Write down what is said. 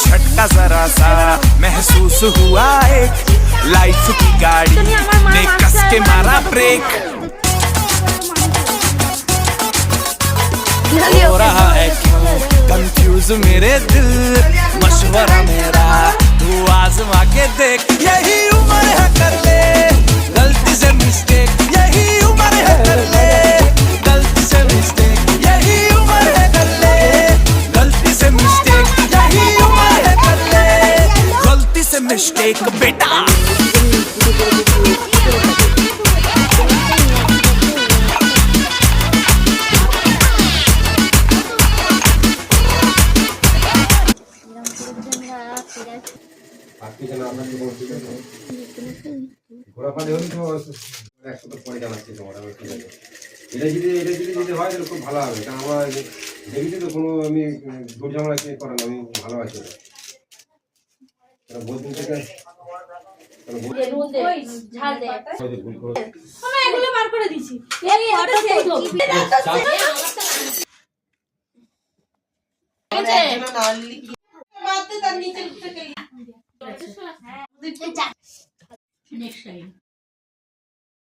झटका जरा सा महसूस हुआ एक लाइफ की गाड़ी ने कस के मारा ब्रेक हो रहा है क्यों कंफ्यूज मेरे दिल मशवरा मेरा तू आजमा के देख यही उम्र है कर ले गलती से मिस्टेक यही उम्र है कर ले गलती से मिस्टेक यही उम्र है कर ले गलती से मिस्टेक यही उम्र है कर ले गलती से मिस्टेक बेटा ঘোরাফালি হলে তো 100 তো পরে জানাচ্ছি তোমার আমি ঠিক আছে এটা যদি হয় তাহলে খুব ভালো হবে কারণ আমার দেখেছি তো কোনো আমি দূর ঝামেলা কি করেন আমি ভালো আছি বহুত দিন থেকে এগুলো বার করে দিছি এই হঠাৎ next time